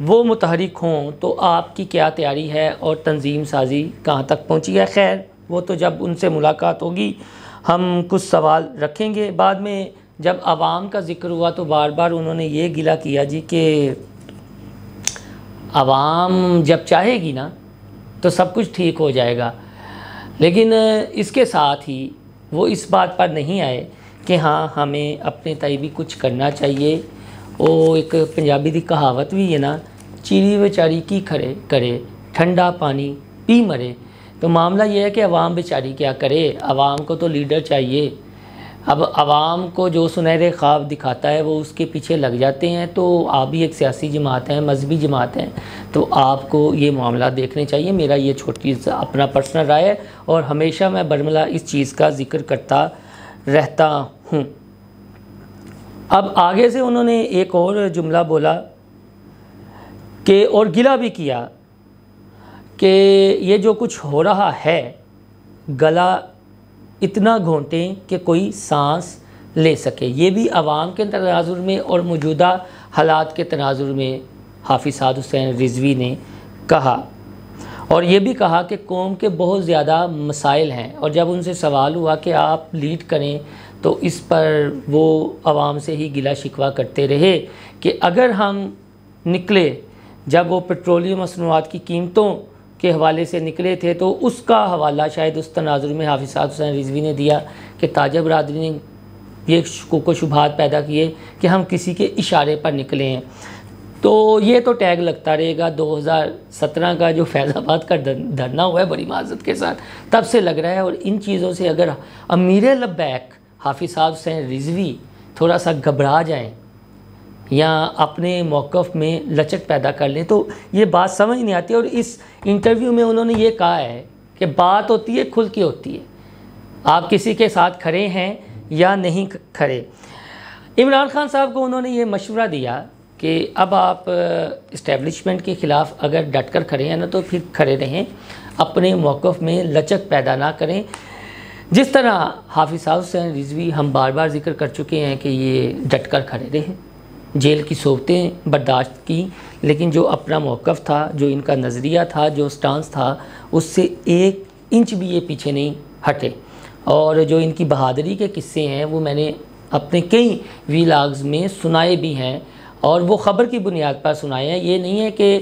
وہ متحرک ہوں تو آپ کی کیا تیاری ہے اور تنظیم سازی کہاں تک پہنچی ہے؟ خیر وہ تو جب ان سے ملاقات ہوگی ہم کچھ سوال رکھیں گے۔ بعد میں جب عوام کا ذکر ہوا تو بار بار انہوں نے یہ گلہ کیا جی کہ عوام جب چاہے گی نا تو سب کچھ ٹھیک ہو جائے گا، لیکن اس کے ساتھ ہی وہ اس بات پر نہیں آئے کہ ہاں ہمیں اپنے تئیں بھی کچھ کرنا چاہیے۔ وہ ایک پنجابی دی کہاوت بھی ہے نا، چیری بیچاری کی کرے ٹھنڈا پانی پی مرے۔ تو معاملہ یہ ہے کہ عوام بیچاری کیا کرے، عوام کو تو لیڈر چاہیے۔ اب عوام کو جو سنہرے خواب دکھاتا ہے وہ اس کے پیچھے لگ جاتے ہیں۔ تو آپ بھی ایک سیاسی جماعت ہیں، مذہبی جماعت ہیں، تو آپ کو یہ معاملہ دیکھنے چاہیے۔ میرا یہ چھوٹی سا اپنا پرسنل رائے ہے اور ہمیشہ میں برملا اس چیز کا ذکر کرتا رہتا ہوں۔ اب آگے سے انہوں نے ایک اور جملہ بولا کہ اور گلہ بھی کیا کہ یہ جو کچھ ہو رہا ہے گلا اتنا گھونٹیں کہ کوئی سانس لے سکے۔ یہ بھی عوام کے تناظر میں اور موجودہ حالات کے تناظر میں حافظ سعد حسین رضوی نے کہا، اور یہ بھی کہا کہ قوم کے بہت زیادہ مسائل ہیں، اور جب ان سے سوال ہوا کہ آپ لیڈ کریں تو اس پر وہ عوام سے ہی گلہ شکوہ کرتے رہے کہ اگر ہم نکلے، جب وہ پیٹرولیم مصنوعات کی قیمتوں کے حوالے سے نکلے تھے تو اس کا حوالہ شاید اس تناظر میں حافظ سعد حسین رضوی نے دیا کہ تاجر برادری نے یہ شکوک و شبہات پیدا کیے کہ ہم کسی کے اشارے پر نکلے ہیں۔ تو یہ تو ٹیگ لگتا رہے گا۔ 2017 کا جو فیض آباد کا دھرنا ہوا ہے بڑی معذرت کے ساتھ، تب سے لگ رہا ہے، اور ان چیزوں سے اگر امیر لبیک حافظ سعد حسین رضوی تھوڑا سا گھبرا جائیں یا اپنے موقف میں لچک پیدا کر لیں تو یہ بات سمجھ نہیں آتی۔ اور اس انٹرویو میں انہوں نے یہ کہا ہے کہ بات ہوتی ہے کھل کے ہوتی ہے، آپ کسی کے ساتھ کھڑے ہیں یا نہیں کھڑے۔ عمران خان صاحب کو انہوں نے یہ مشورہ دیا کہ اب آپ اسٹیبلشمنٹ کے خلاف اگر ڈٹ کر کھڑے ہیں نا تو پھر کھڑے رہیں، اپنے موقف میں لچک پیدا نہ کریں۔ جس طرح حافظ سعد حسین رضوی ہم بار بار ذکر کر چکے ہیں کہ یہ ڈٹ کر کھڑے رہے، جیل کی صحبتیں برداشت کی، لیکن جو اپنا موقف تھا، جو ان کا نظریہ تھا، جو سٹانس تھا، اس سے 1 انچ بھی یہ پیچھے نہیں ہٹے۔ اور جو ان کی بہادری کے قصے ہیں وہ میں نے اپنے کئی ویلاگز میں سنائے بھی ہیں، اور وہ خبر کی بنیاد پر سنائے ہیں۔ یہ نہیں ہے کہ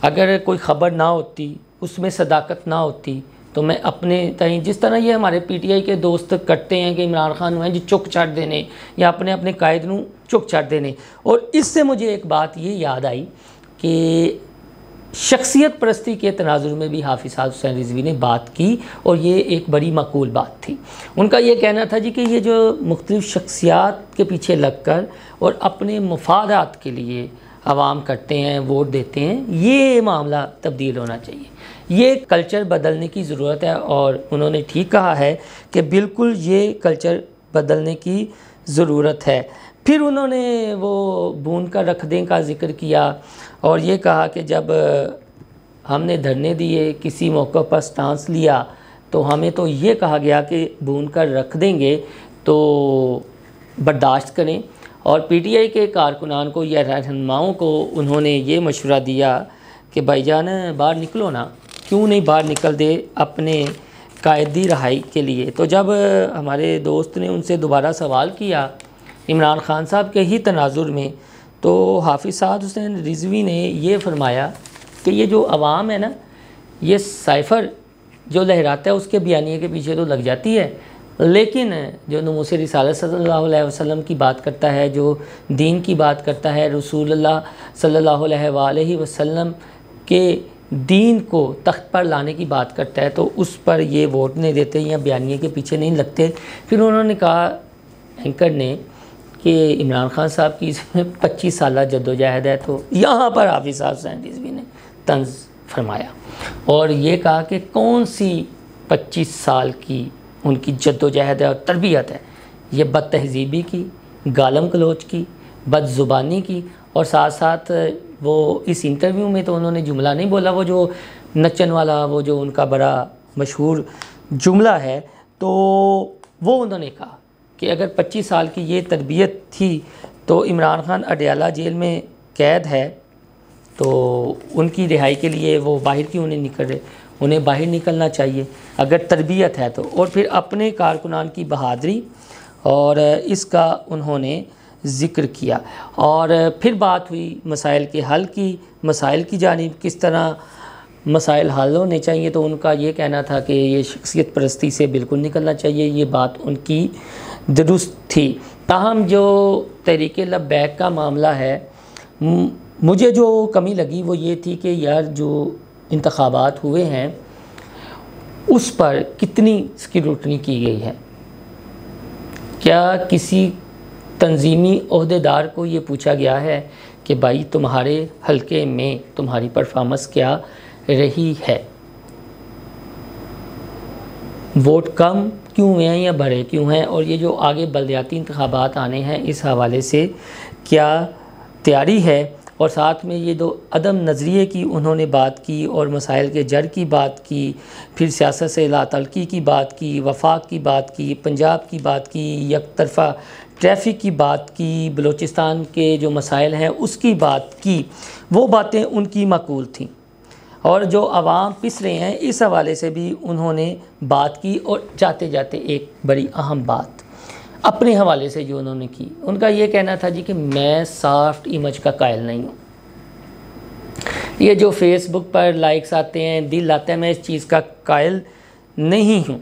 اگر کوئی خبر نہ ہوتی، اس میں صداقت نہ ہوتی تو میں اپنے تئیں، جس طرح یہ ہمارے پی ٹی آئی کے دوست کرتے ہیں کہ عمران خان ہوئے جی چک چھٹ دینے یا اپنے قائد نوں چک چھٹ دینے۔ اور اس سے مجھے ایک بات یہ یاد آئی کہ شخصیت پرستی کے تناظر میں بھی حافظ سعد حسین رضوی نے بات کی، اور یہ ایک بڑی معقول بات تھی۔ ان کا یہ کہنا تھا جی کہ یہ جو مختلف شخصیات کے پیچھے لگ کر اور اپنے مفادات کے لیے عوام کرتے ہیں، ووٹ دیتے ہیں، یہ معاملہ تبدیل ہونا چاہیے، یہ کلچر بدلنے کی ضرورت ہے۔ اور انہوں نے ٹھیک کہا ہے کہ بالکل یہ کلچر بدلنے کی ضرورت ہے۔ پھر انہوں نے وہ بون کا رکھ دیں کا ذکر کیا، اور یہ کہا کہ جب ہم نے دھرنے دیے، کسی موقع پر سٹانس لیا تو ہمیں تو یہ کہا گیا کہ بون کر رکھ دیں گے تو برداشت کریں۔ اور پی ٹی آئی کے کارکنان کو یا رہنماؤں کو انہوں نے یہ مشورہ دیا کہ بھائی جان باہر نکلو نا، کیوں نہیں باہر نکل دے اپنے قائدی رہائی کے لیے۔ تو جب ہمارے دوست نے ان سے دوبارہ سوال کیا عمران خان صاحب کے ہی تناظر میں، تو حافظ سعد حسین رضوی نے یہ فرمایا کہ یہ جو عوام ہے نا، یہ سائفر جو لہراتا ہے اس کے بیانیے کے پیچھے تو لگ جاتی ہے، لیکن جو ناموس رسالت صلی اللہ علیہ وسلم کی بات کرتا ہے، جو دین کی بات کرتا ہے، رسول اللہ صلی اللہ علیہ وآلہ وسلم کے دین کو تخت پر لانے کی بات کرتا ہے، تو اس پر یہ ووٹ نہیں دیتے یا بیانیے کے پیچھے نہیں لگتے۔ پھر انہوں نے کہا اینکر نے کہ عمران خان صاحب کی 25 سالہ جدوجہد ہے، تو یہاں پر حافظ صاحب حسین رضوی نے طنز فرمایا اور یہ کہا کہ کون سی 25 سال کی ان کی جدوجہد ہے اور تربیت ہے، یہ بد تہذیبی کی، گالم گلوچ کی، بد زبانی کی، اور ساتھ ساتھ وہ اس انٹرویو میں تو انہوں نے جملہ نہیں بولا، وہ جو نچن والا، وہ جو ان کا بڑا مشہور جملہ ہے، تو وہ انہوں نے کہا کہ اگر 25 سال کی یہ تربیت تھی تو عمران خان اڈیالہ جیل میں قید ہے تو ان کی رہائی کے لیے وہ باہر کیوں نہیں نکل رہے؟ انہیں باہر نکلنا چاہیے اگر تربیت ہے تو۔ اور پھر اپنے کارکنان کی بہادری اور اس کا انہوں نے ذکر کیا، اور پھر بات ہوئی مسائل کے حل کی، مسائل کی جانب کس طرح مسائل حل ہونے چاہیے، تو ان کا یہ کہنا تھا کہ یہ شخصیت پرستی سے بالکل نکلنا چاہیے، یہ بات ان کی درست تھی۔ تاہم جو تحریک لبیک کا معاملہ ہے، مجھے جو کمی لگی وہ یہ تھی کہ یار جو انتخابات ہوئے ہیں اس پر کتنی اسکروٹنی کی گئی ہے۔ کیا کسی تنظیمی عہدیدار کو یہ پوچھا گیا ہے کہ بھائی تمہارے حلقے میں تمہاری پرفارمنس کیا رہی ہے؟ ووٹ کم کیوں ہوئے ہیں یا بڑے کیوں ہیں؟ اور یہ جو آگے بلدیاتی انتخابات آنے ہیں اس حوالے سے کیا تیاری ہے؟ اور ساتھ میں یہ دو عدم نظریے کی انہوں نے بات کی اور مسائل کے جڑ کی بات کی، پھر سیاست سے لا تعلقی کی بات کی، وفاق کی بات کی، پنجاب کی بات کی، یک طرفہ ٹریفک کی بات کی، بلوچستان کے جو مسائل ہیں اس کی بات کی۔ وہ باتیں ان کی معقول تھیں، اور جو عوام پس رہے ہیں اس حوالے سے بھی انہوں نے بات کی۔ اور جاتے جاتے ایک بڑی اہم بات اپنے حوالے سے جو انہوں نے کی، ان کا یہ کہنا تھا جی کہ میں سافٹ امیج کا قائل نہیں ہوں۔ یہ جو فیس بک پر لائکس آتے ہیں، دل آتے ہیں، میں اس چیز کا قائل نہیں ہوں،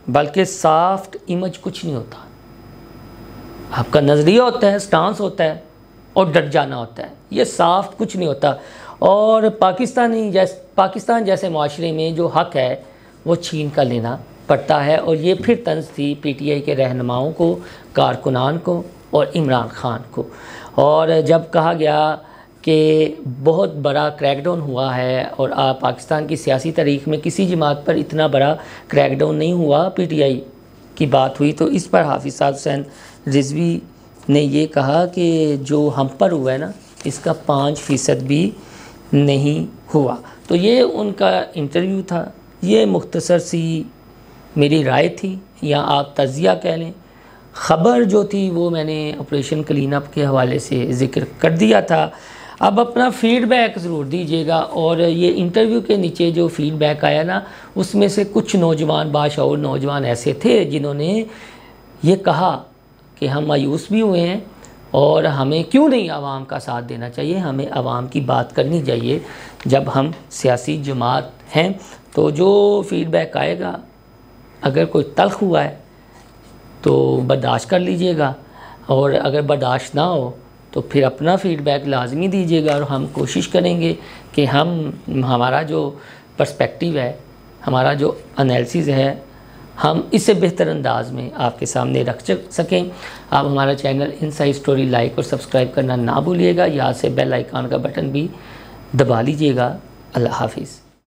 بلکہ سافٹ امیج کچھ نہیں ہوتا۔ آپ کا نظریہ ہوتا ہے، سٹانس ہوتا ہے اور ڈٹ جانا ہوتا ہے، یہ سافٹ کچھ نہیں ہوتا۔ اور پاکستان جیسے معاشرے میں جو حق ہے وہ چھین کر لینا پڑتا ہے، اور یہ پھر طنز تھی پی ٹی آئی کے رہنماؤں کو، کارکنان کو اور عمران خان کو۔ اور جب کہا گیا کہ بہت بڑا کریک ڈاؤن ہوا ہے، اور پاکستان کی سیاسی تاریخ میں کسی جماعت پر اتنا بڑا کریک ڈاؤن نہیں ہوا، پی ٹی آئی کی بات ہوئی، تو اس پر حافظ صاحب حسین رضوی نے یہ کہا کہ جو ہم پر ہوا ہے نا اس کا 5% بھی نہیں ہوا۔ تو یہ ان کا انٹرویو تھا، یہ مختصر سی میری رائے تھی، یا آپ تجزیہ کہہ لیں۔ خبر جو تھی وہ میں نے آپریشن کلین اپ کے حوالے سے ذکر کر دیا تھا۔ اب اپنا فیڈ بیک ضرور دیجیے گا، اور یہ انٹرویو کے نیچے جو فیڈ بیک آیا نا اس میں سے کچھ نوجوان باشعور نوجوان ایسے تھے جنہوں نے یہ کہا کہ ہم مایوس بھی ہوئے ہیں، اور ہمیں کیوں نہیں عوام کا ساتھ دینا چاہیے، ہمیں عوام کی بات کرنی چاہیے جب ہم سیاسی جماعت ہیں۔ تو جو فیڈ بیک آئے گا اگر کوئی تلخ ہوا ہے تو برداشت کر لیجئے گا، اور اگر برداشت نہ ہو تو پھر اپنا فیڈ بیک لازمی دیجیے گا، اور ہم کوشش کریں گے کہ ہمارا جو پرسپیکٹیو ہے، ہمارا جو انالیسز ہے، ہم اس سے بہتر انداز میں آپ کے سامنے رکھ سکیں۔ آپ ہمارا چینل انسائیڈ اسٹوری لائک اور سبسکرائب کرنا نہ بھولیے گا، یہاں سے بیل آئیکن کا بٹن بھی دبا لیجیے گا۔ اللہ حافظ۔